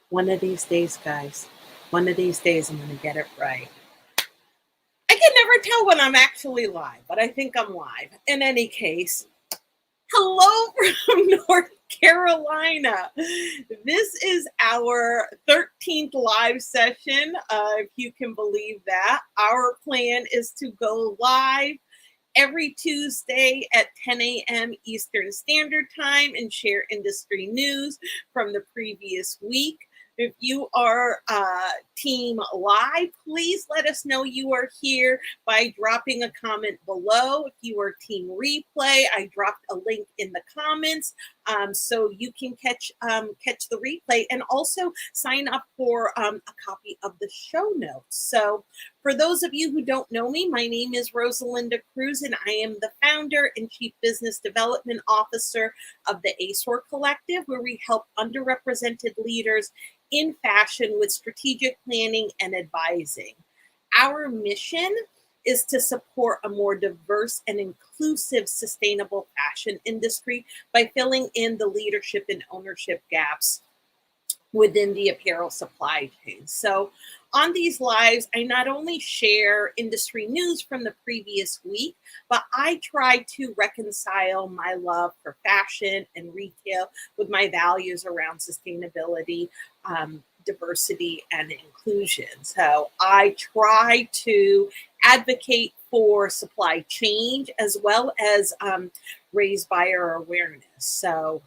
One of these days, guys, one of these days, I'm going to get it right. I can never tell when I'm actually live, but I think I'm live. In any case, hello from North Carolina. This is our 13th live session, if you can believe that. Our plan is to go live every Tuesday at 10 a.m. Eastern Standard Time and share industry news from the previous week. If you are team live, please let us know you are here by dropping a comment below. If you are team replay, I dropped a link in the comments so you can catch the replay and also sign up for a copy of the show notes. So for those of you who don't know me, my name is Rosalinda Cruz, and I am the founder and Chief Business Development Officer of the ASOR Collective, where we help underrepresented leaders in fashion with strategic planning and advising. Our mission is to support a more diverse and inclusive sustainable fashion industry by filling in the leadership and ownership gaps within the apparel supply chain. So on these lives, I not only share industry news from the previous week, but I try to reconcile my love for fashion and retail with my values around sustainability, diversity, and inclusion. So I try to advocate for supply change as well as raise buyer awareness. So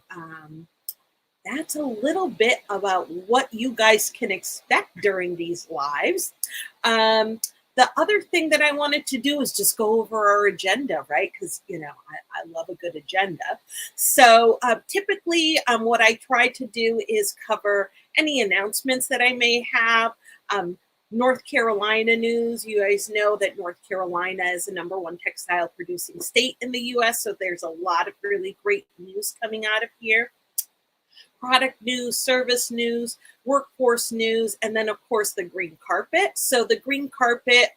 that's a little bit about what you guys can expect during these lives. The other thing that I wanted to do is just go over our agenda, right? Because, I love a good agenda. So typically what I try to do is cover any announcements that I may have. North Carolina news. You guys know that North Carolina is the #1 textile producing state in the US. So there's a lot of really great news coming out of here. Product news, service news, workforce news, and then of course the green carpet. So the green carpet,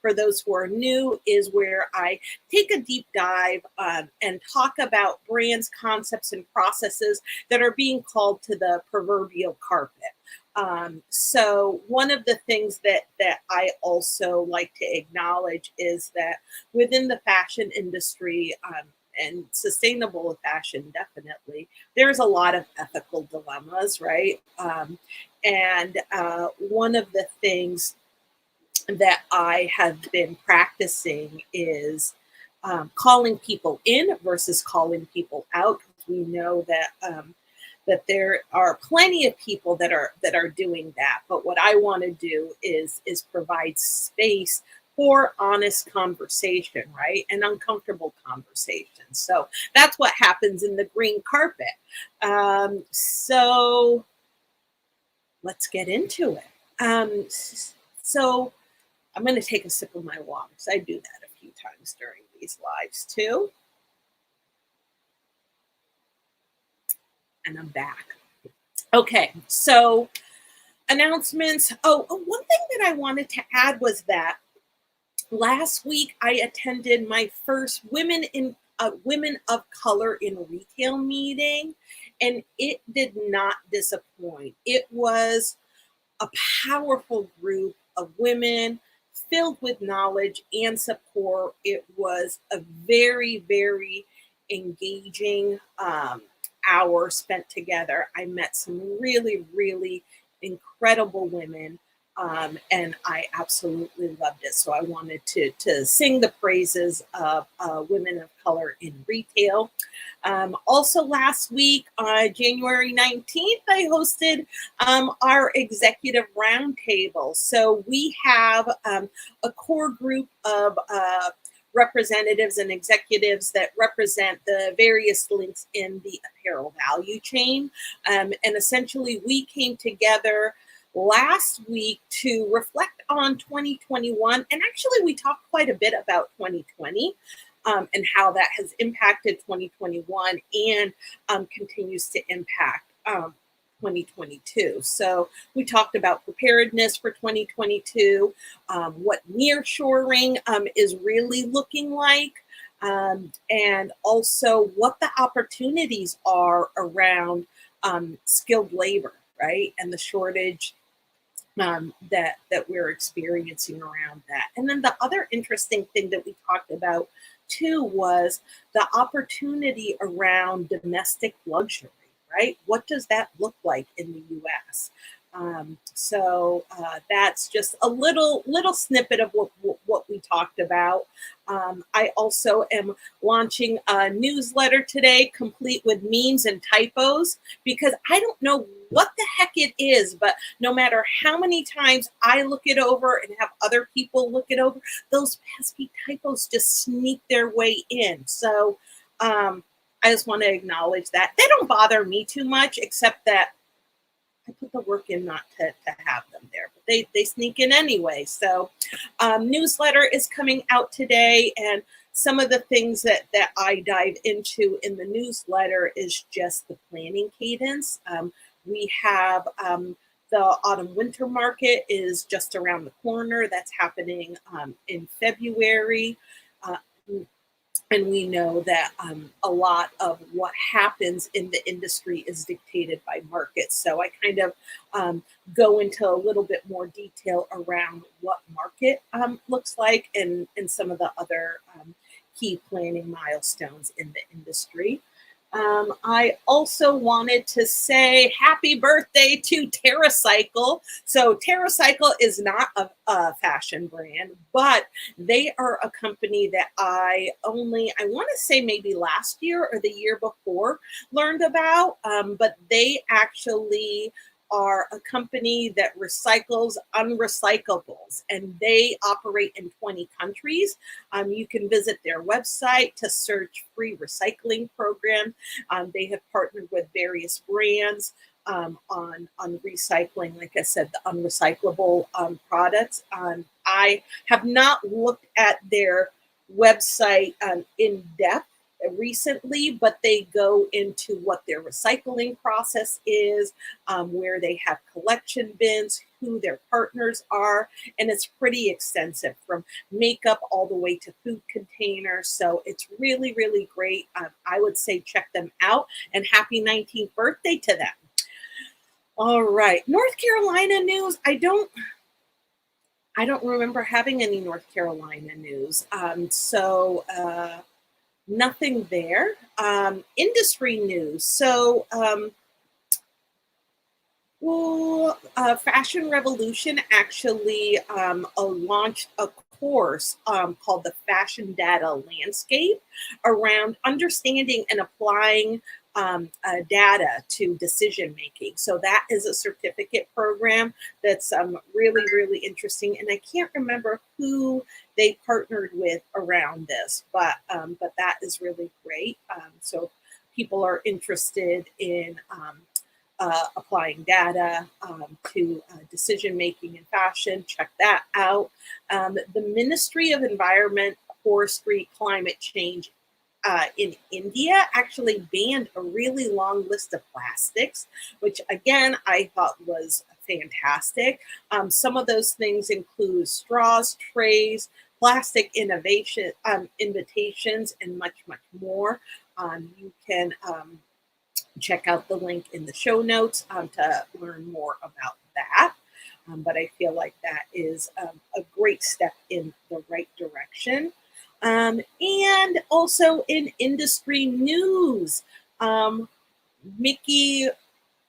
for those who are new, is where I take a deep dive and talk about brands, concepts, and processes that are being called to the proverbial carpet. So one of the things that I also like to acknowledge is that within the fashion industry, and sustainable fashion, definitely, there's a lot of ethical dilemmas, right? And one of the things that I have been practicing is calling people in versus calling people out. We know that that there are plenty of people that are doing that, but what I want to do is provide space for honest conversation, right? And uncomfortable conversation. So that's what happens in the green carpet. So let's get into it. So I'm going to take a sip of my water. So I do that a few times during these lives too. And I'm back. Okay, so announcements. Oh, one thing that I wanted to add was that last week, I attended my first Women of Color in Retail meeting, and it did not disappoint. It was a powerful group of women filled with knowledge and support. It was a very, very engaging hour spent together. I met some really, really incredible women. And I absolutely loved it. So I wanted to sing the praises of women of color in retail. Also last week, January 19th, I hosted our executive roundtable. So we have a core group of representatives and executives that represent the various links in the apparel value chain. And essentially we came together last week to reflect on 2021. And actually, we talked quite a bit about 2020 and how that has impacted 2021 and continues to impact 2022. So we talked about preparedness for 2022, what nearshoring is really looking like, and also what the opportunities are around skilled labor. right? And the shortage that we're experiencing around that. And then the other interesting thing that we talked about too was the opportunity around domestic luxury, right? What does that look like in the U.S.? That's just a little snippet of what we talked about. I also am launching a newsletter today, complete with memes and typos, because I don't know what the heck it is, but no matter how many times I look it over and have other people look it over, those pesky typos just sneak their way in. So I just want to acknowledge that. They don't bother me too much, except that I put the work in not to have them there, but they sneak in anyway. So newsletter is coming out today, and some of the things that I dive into in the newsletter is just the planning cadence. We have the autumn winter market is just around the corner. That's happening in February. Uh, and we know that a lot of what happens in the industry is dictated by markets. So I kind of go into a little bit more detail around what market looks like and some of the other key planning milestones in the industry. I also wanted to say happy birthday to TerraCycle. So TerraCycle is not a fashion brand, but they are a company that I want to say maybe last year or the year before learned about, but they actually are a company that recycles unrecyclables, and they operate in 20 countries. You can visit their website to search free recycling programs. They have partnered with various brands on recycling, like I said, the unrecyclable products. I have not looked at their website in depth recently, but they go into what their recycling process is, where they have collection bins, who their partners are, and it's pretty extensive from makeup all the way to food containers. So it's really, really great. I would say check them out, and happy 19th birthday to them. All right, North Carolina news. I don't remember having any North Carolina news. Nothing there. Industry news. So, Fashion Revolution actually launched a course called the Fashion Data Landscape around understanding and applying data to decision making. So that is a certificate program that's really, really interesting. And I can't remember who they partnered with around this, but that is really great. So if people are interested in applying data to decision making in fashion, check that out. The Ministry of Environment, Forestry, Climate Change in India actually banned a really long list of plastics, which again I thought was fantastic. Some of those things include straws, trays, plastic invitations, and much more. You can check out the link in the show notes to learn more about that. But I feel like that is a great step in the right direction. And also in industry news, Mickey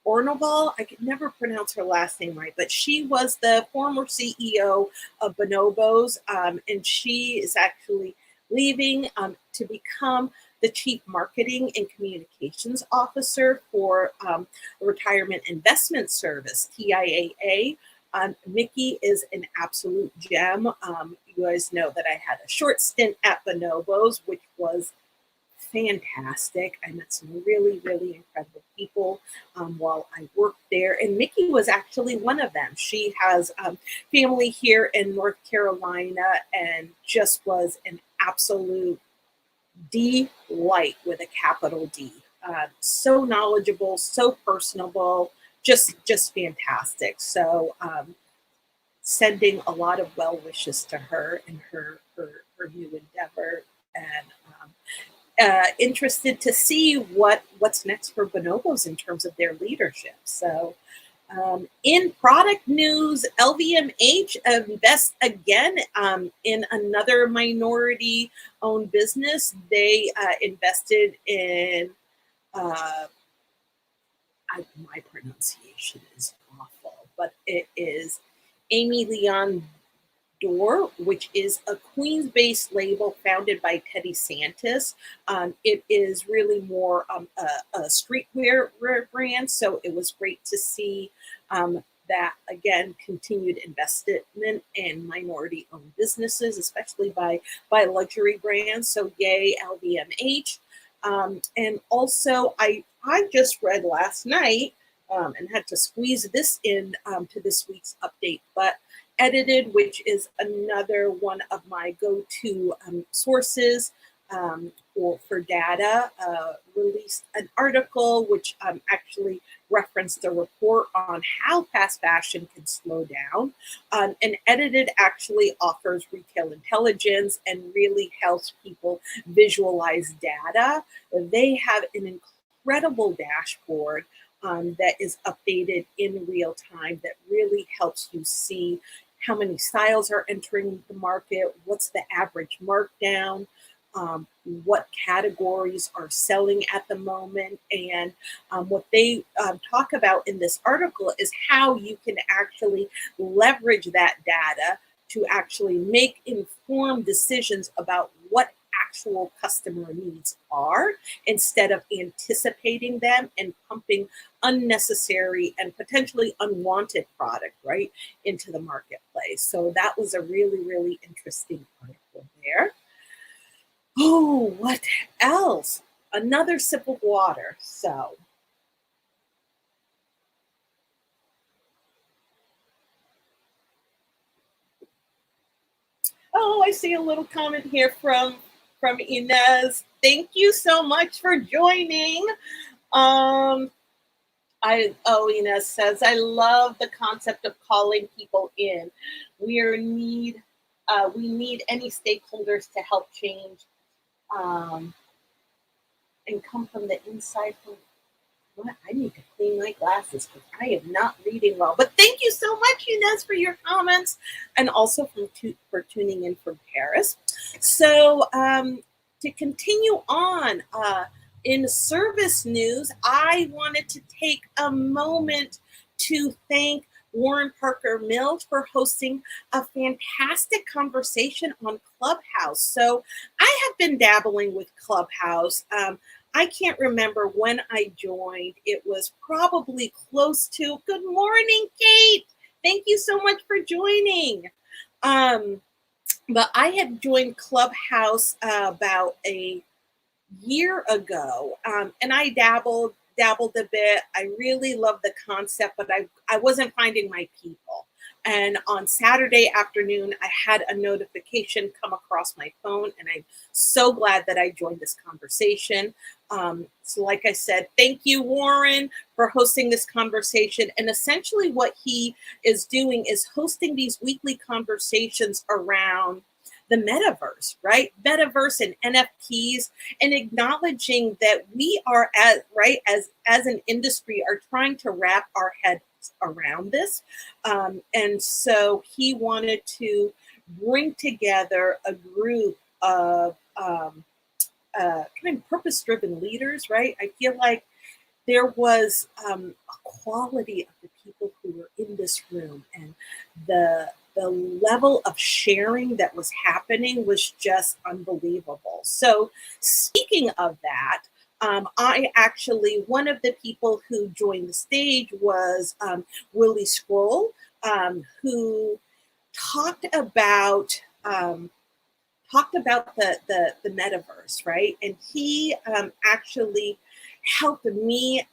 Ornoval, I could never pronounce her last name right, but she was the former CEO of Bonobos, and she is actually leaving to become the Chief Marketing and Communications Officer for a Retirement Investment Service, TIAA. Mickey is an absolute gem. You guys know that I had a short stint at Bonobos, which was fantastic. I met some really, really incredible people while I worked there. And Mickey was actually one of them. She has family here in North Carolina and just was an absolute delight with a capital D. So knowledgeable, so personable, just fantastic. So sending a lot of well wishes to her and her new endeavor, and interested to see what's next for Bonobos in terms of their leadership. So In product news, LVMH invests again in another minority owned business. They invested in, uh, my pronunciation is awful, but it is Amy Leon Door, which is a Queens-based label founded by Teddy Santis. It is really more a streetwear brand, so it was great to see that again continued investment in minority-owned businesses, especially by luxury brands. So yay, LVMH. And also, I just read last night and had to squeeze this in to this week's update, but Edited, which is another one of my go-to sources for data, released an article which actually referenced a report on how fast fashion can slow down. And Edited actually offers retail intelligence and really helps people visualize data. They have an incredible dashboard that is updated in real time that really helps you see how many styles are entering the market, what's the average markdown, what categories are selling at the moment. And what they talk about in this article is how you can actually leverage that data to actually make informed decisions about what actual customer needs are instead of anticipating them and pumping unnecessary and potentially unwanted product right into the marketplace. So that was a really, really interesting article there. Oh, what else? Another sip of water. So, oh, I see a little comment here from Inez. Thank you so much for joining. Um, Inez says, I love the concept of calling people in. We are need we need any stakeholders to help change um, and come from the inside. From what I need to clean my glasses because I am not reading well. But thank you so much, Inez, for your comments and also for tuning in from Paris. So to continue on. In service news, I wanted to take a moment to thank Warren Parker Mills for hosting a fantastic conversation on Clubhouse. So I have been dabbling with Clubhouse. I can't remember when I joined. It was probably close to, good morning, Kate. Thank you so much for joining. But I had joined Clubhouse about a year ago, and I dabbled a bit. I really loved the concept, but I wasn't finding my people. And on Saturday afternoon, I had a notification come across my phone, and I'm so glad that I joined this conversation. So like I said, thank you, Warren, for hosting this conversation. And essentially what he is doing is hosting these weekly conversations around the metaverse, right? Metaverse and NFTs, and acknowledging that we are as an industry are trying to wrap our heads around this. And so he wanted to bring together a group of kind of purpose-driven leaders, right? I feel like there was a quality of the people who were in this room, and the level of sharing that was happening was just unbelievable. So speaking of that, I actually, one of the people who joined the stage was Willie Scroll, who talked about the metaverse, right? And he actually helped me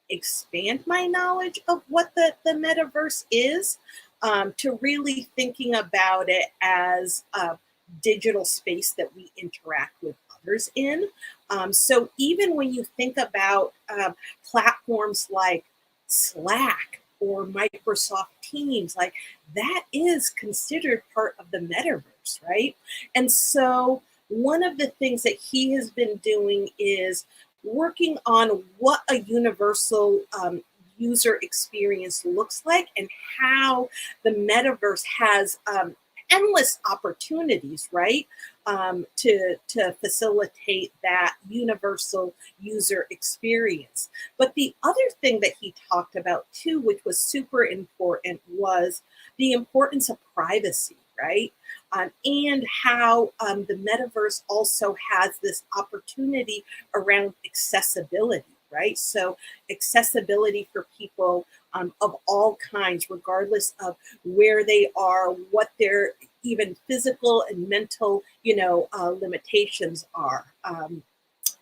expand my knowledge of what the metaverse is, to really thinking about it as a digital space that we interact with others in. So even when you think about platforms like Slack or Microsoft Teams, like that is considered part of the metaverse, right? And so one of the things that he has been doing is working on what a universal user experience looks like, and how the metaverse has endless opportunities, right? To facilitate that universal user experience. But the other thing that he talked about too, which was super important, was the importance of privacy, right? And how the metaverse also has this opportunity around accessibility, right? So, accessibility for people of all kinds, regardless of where they are, what their even physical and mental, limitations are.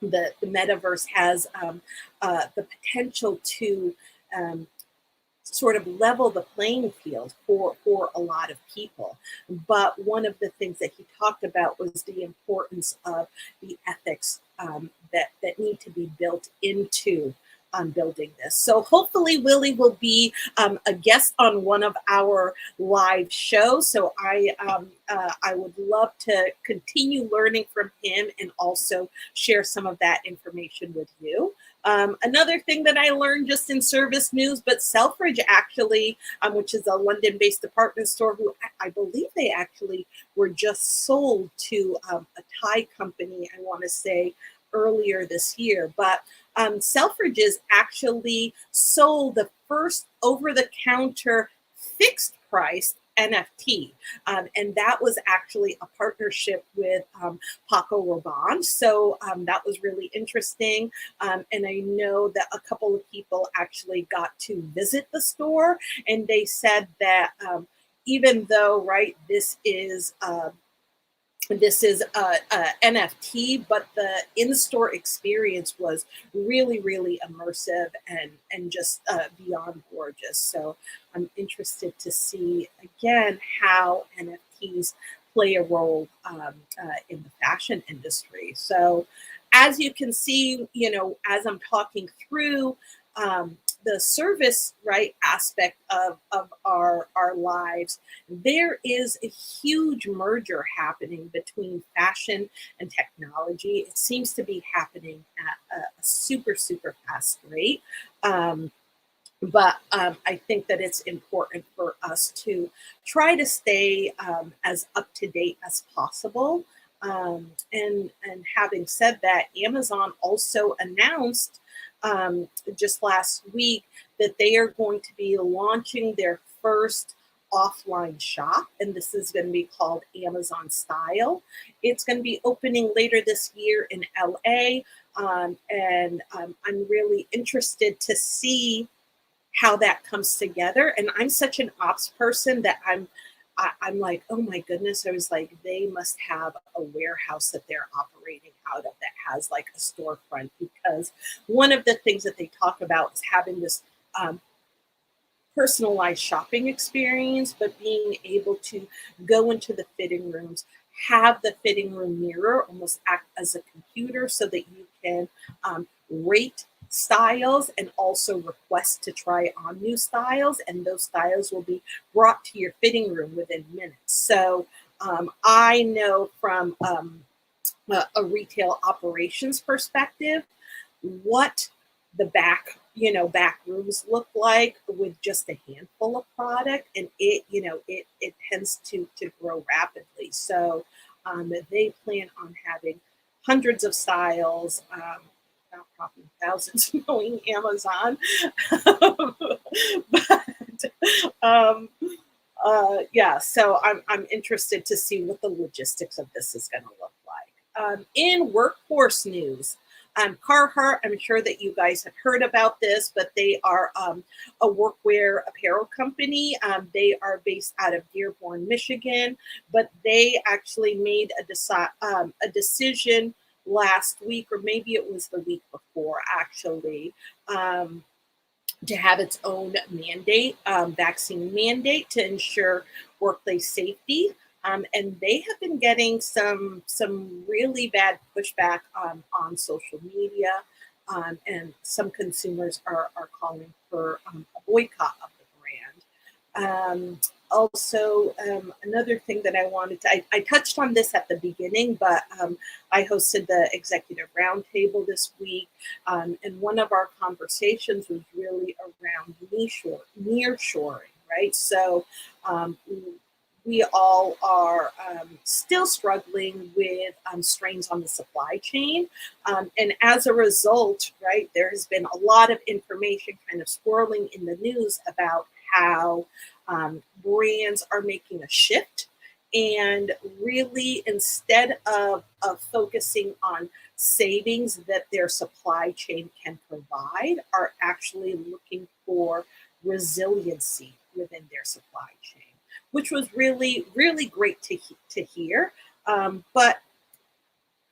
The metaverse has the potential to um, sort of level the playing field for a lot of people. But one of the things that he talked about was the importance of the ethics that need to be built into building this. So hopefully Willie will be a guest on one of our live shows. So I would love to continue learning from him and also share some of that information with you. Another thing that I learned just in service news, but Selfridge actually, which is a London-based department store, who I believe they actually were just sold to a Thai company, I want to say earlier this year. But Selfridges actually sold the first over-the-counter fixed price NFT. And that was actually a partnership with Paco Rabanne. So that was really interesting. And I know that a couple of people actually got to visit the store, and they said that even though, right, this is a NFT, but the in-store experience was really, really immersive and just beyond gorgeous. So I'm interested to see again how NFTs play a role in the fashion industry. So as you can see, as I'm talking through the service right aspect of our lives, there is a huge merger happening between fashion and technology. It seems to be happening at a super, super fast rate. But I think that it's important for us to try to stay as up to date as possible. And having said that, Amazon also announced just last week that they are going to be launching their first offline shop, and this is going to be called Amazon Style. It's going to be opening later this year in LA, and I'm really interested to see how that comes together. And I'm such an ops person that I'm like, oh my goodness. I was like, they must have a warehouse that they're operating out of that has like a storefront, because one of the things that they talk about is having this personalized shopping experience, but being able to go into the fitting rooms, have the fitting room mirror almost act as a computer so that you can rate styles and also request to try on new styles, and those styles will be brought to your fitting room within minutes. So I know from a retail operations perspective what the back rooms look like with just a handful of product, and it tends to grow rapidly. So they plan on having hundreds of styles, not probably thousands, knowing Amazon. But yeah, so I'm interested to see what the logistics of this is going to look like. In workforce news, Carhartt, I'm sure that you guys have heard about this, but they are a workwear apparel company. They are based out of Dearborn, Michigan, but they actually made a decision last week, or maybe it was the week before, actually, to have its own mandate, vaccine mandate, to ensure workplace safety. And they have been getting some really bad pushback on social media, and some consumers are calling for a boycott of the brand. Also, another thing that I wanted to, I touched on this at the beginning, but I hosted the executive roundtable this week, and one of our conversations was really around nearshoring, right? So um, we all are still struggling with strains on the supply chain. And as a result, right, there has been a lot of information kind of swirling in the news about how brands are making a shift. And really, instead of focusing on savings that their supply chain can provide, are actually looking for resiliency within their supply chain, which was really, really great to hear. But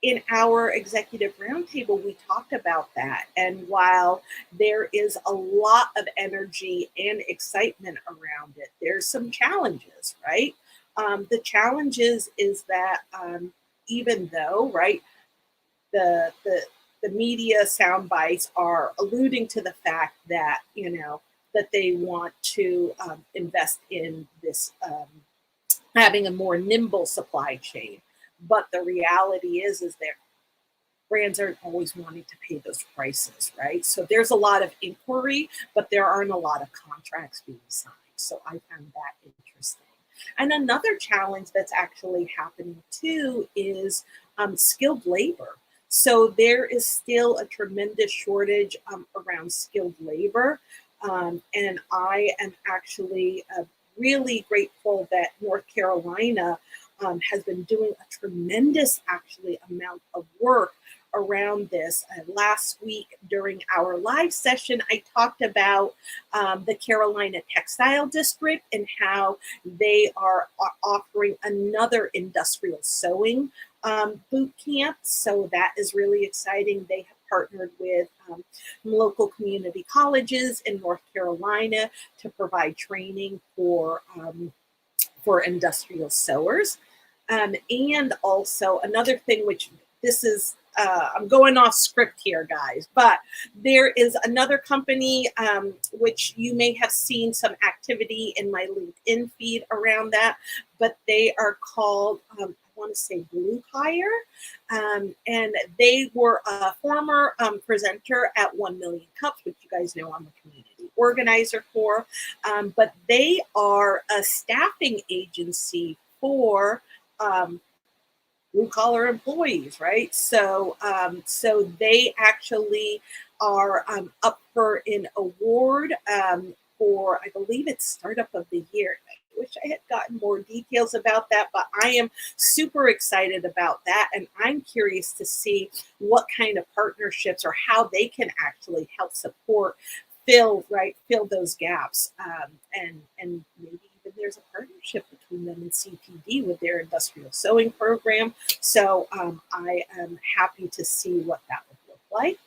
in our executive roundtable, we talked about that. And while there is a lot of energy and excitement around it, there's some challenges, right? The challenges is that even though, right, the, the, the media sound bites are alluding to the fact that, that they want to invest in this having a more nimble supply chain. But the reality is that brands aren't always wanting to pay those prices, right? So there's a lot of inquiry, but there aren't a lot of contracts being signed. So I found that interesting. And another challenge that's actually happening too is skilled labor. So there is still a tremendous shortage around skilled labor. And I am actually really grateful that North Carolina has been doing a tremendous actually amount of work around this. Last week during our live session, I talked about the Carolina Textile District and how they are offering another industrial sewing boot camp. So that is really exciting. They have partnered with local community colleges in North Carolina to provide training for industrial sewers. And also another thing, which this is, I'm going off script here, guys, but there is another company which you may have seen some activity in my LinkedIn feed around that, but they are called, I want to say Blue Hire, and they were a former presenter at 1 Million Cups, which you guys know I'm a community organizer for, but they are a staffing agency for blue collar employees, right? So, so they actually are up for an award for, I believe it's Startup of the Year. I wish I had gotten more details about that, but I am super excited about that. And I'm curious to see what kind of partnerships or how they can actually help support fill those gaps, and maybe even there's a partnership between them and CPD with their industrial sewing program. So I am happy to see what that would look like.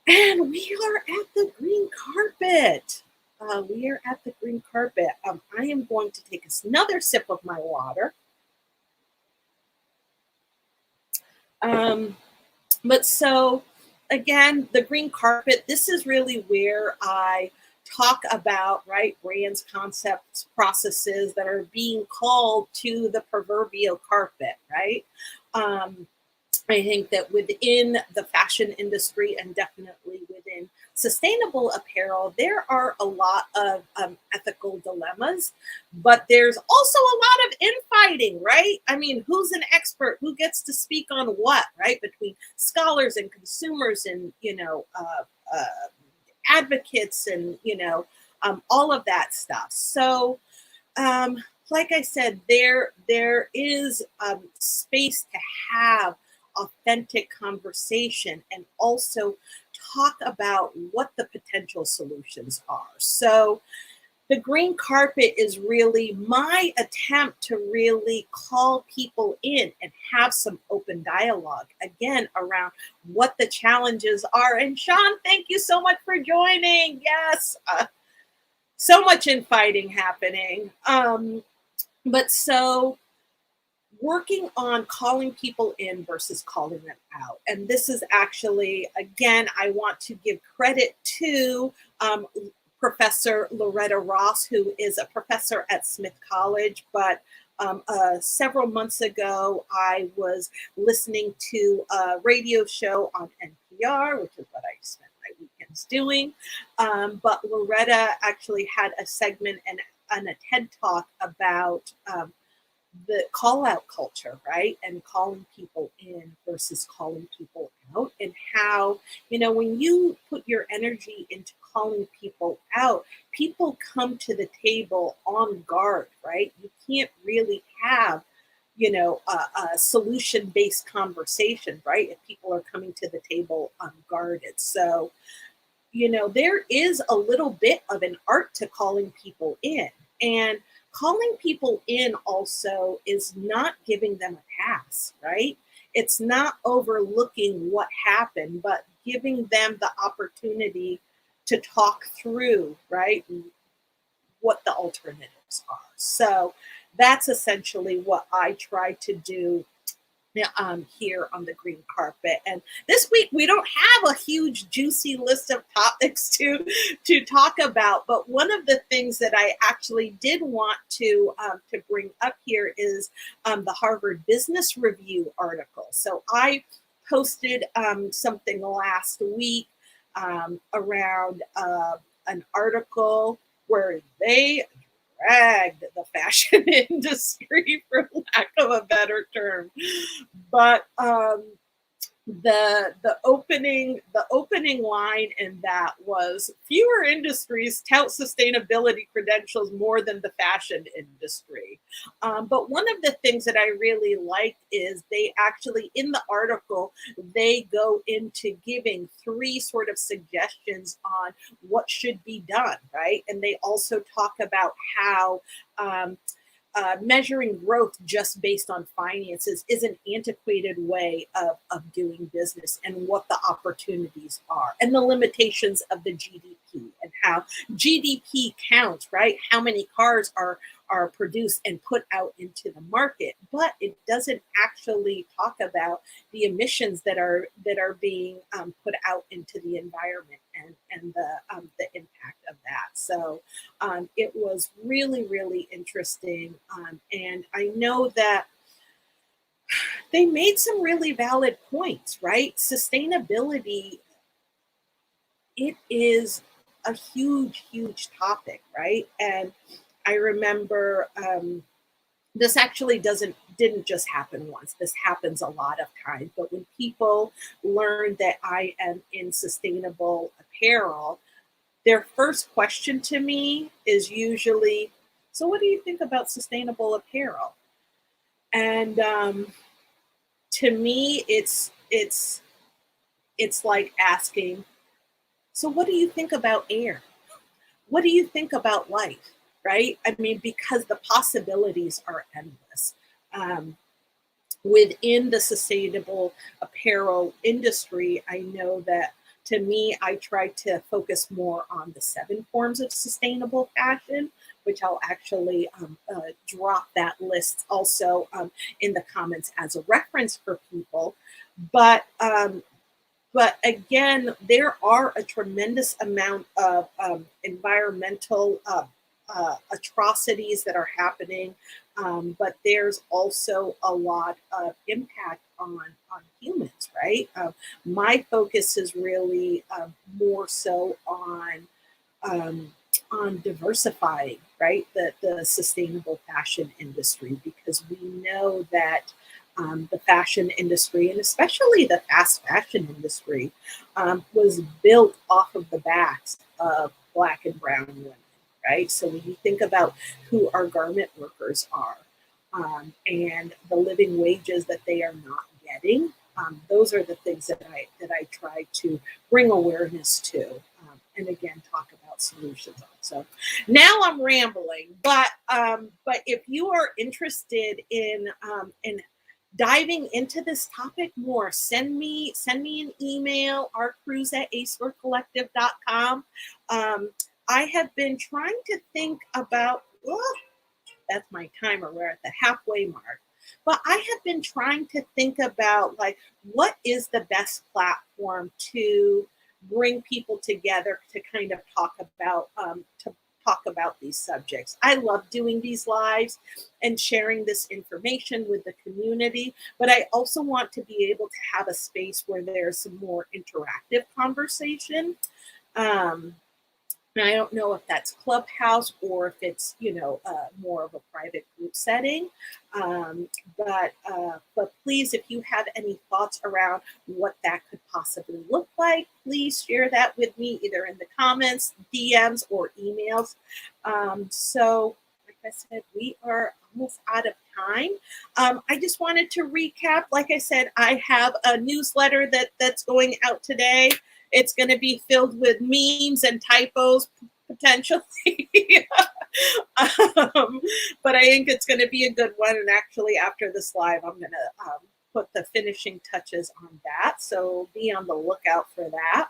And we are at the green carpet. We are at the green carpet. I am going to take another sip of my water. But so again, the green carpet, this is really where I talk about, right, brands, concepts, processes that are being called to the proverbial carpet, right? I think that within the fashion industry and definitely within sustainable apparel, there are a lot of ethical dilemmas, but there's also a lot of infighting, right? I mean, who's an expert? Who gets to speak on what, right? Between scholars and consumers and, advocates and, all of that stuff. So, like I said, there is space to have authentic conversation and also talk about what the potential solutions are. So the green carpet is really my attempt to really call people in and have some open dialogue again around what the challenges are. And Sean, thank you so much for joining. Yes, so much infighting happening. But so working on calling people in versus calling them out. And this is actually, again, I want to give credit to Professor Loretta Ross, who is a professor at Smith College. But several months ago, I was listening to a radio show on NPR, which is what I spent my weekend was doing. But Loretta actually had a segment and a TED talk about the call out culture, right? And calling people in versus calling people out, and how, when you put your energy into calling people out, people come to the table on guard, right? You can't really have, a solution based conversation, right? If people are coming to the table unguarded. So, there is a little bit of an art to calling people in. And calling people in also is not giving them a pass, right? It's not overlooking what happened, but giving them the opportunity to talk through, right, what the alternatives are. So that's essentially what I try to do here on the green carpet. And this week we don't have a huge juicy list of topics to talk about, but one of the things that I actually did want to bring up here is the Harvard Business Review article. So I posted something last week around an article where they dragged the fashion industry, for lack of a better term. But the opening line in that was, fewer industries tout sustainability credentials more than the fashion industry. But one of the things that I really like is they actually, in the article, they go into giving 3 sort of suggestions on what should be done, right? And they also talk about how measuring growth just based on finances is an antiquated way of doing business, and what the opportunities are, and the limitations of the GDP, and how GDP counts, right? How many cars are produced and put out into the market, but it doesn't actually talk about the emissions that are being put out into the environment, and the impact of that. So it was really, really interesting. And I know that they made some really valid points, right? Sustainability, it is a huge, huge topic, right? And I remember this actually didn't just happen once. This happens a lot of times. But when people learn that I am in sustainable apparel, their first question to me is usually, so what do you think about sustainable apparel? And to me, it's like asking, so what do you think about air? What do you think about life? Right? I mean, because the possibilities are endless. Within the sustainable apparel industry, I know that, to me, I try to focus more on the 7 forms of sustainable fashion, which I'll actually drop that list also in the comments as a reference for people. But again, there are a tremendous amount of environmental atrocities that are happening, but there's also a lot of impact on humans, right? My focus is really more so on diversifying, right, the sustainable fashion industry, because we know that the fashion industry, and especially the fast fashion industry, was built off of the backs of Black and brown women, right? So when you think about who our garment workers are, and the living wages that they are not getting, those are the things that I try to bring awareness to, and again talk about solutions on. So now I'm rambling, but if you are interested in diving into this topic more, send me an email, rcruz@aceworkcollective.com. I have been trying to think about, that's my timer, we're at the halfway mark. But I have been trying to think about, like, what is the best platform to bring people together to kind of talk about these subjects. I love doing these lives and sharing this information with the community, but I also want to be able to have a space where there's some more interactive conversation. And I don't know if that's Clubhouse or if it's, more of a private group setting. But please, if you have any thoughts around what that could possibly look like, please share that with me either in the comments, DMs, or emails. So, like I said, we are almost out of time. I just wanted to recap. Like I said, I have a newsletter that's going out today. It's going to be filled with memes and typos potentially. But I think it's going to be a good one. And actually, after this live, I'm going to put the finishing touches on that. So be on the lookout for that.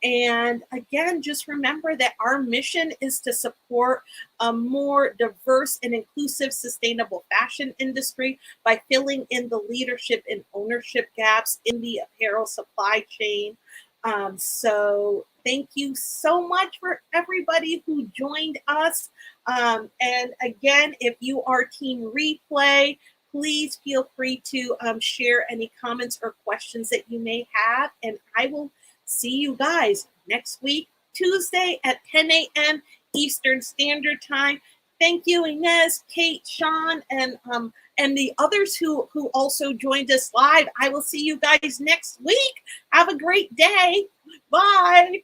And again, just remember that our mission is to support a more diverse and inclusive sustainable fashion industry by filling in the leadership and ownership gaps in the apparel supply chain. So thank you so much for everybody who joined us. And again, if you are Team Replay, please feel free to share any comments or questions that you may have. And I will see you guys next week, Tuesday at 10 a.m. Eastern Standard Time. Thank you, Inez, Kate, Sean, and the others who also joined us live. I will see you guys next week. Have a great day. Bye.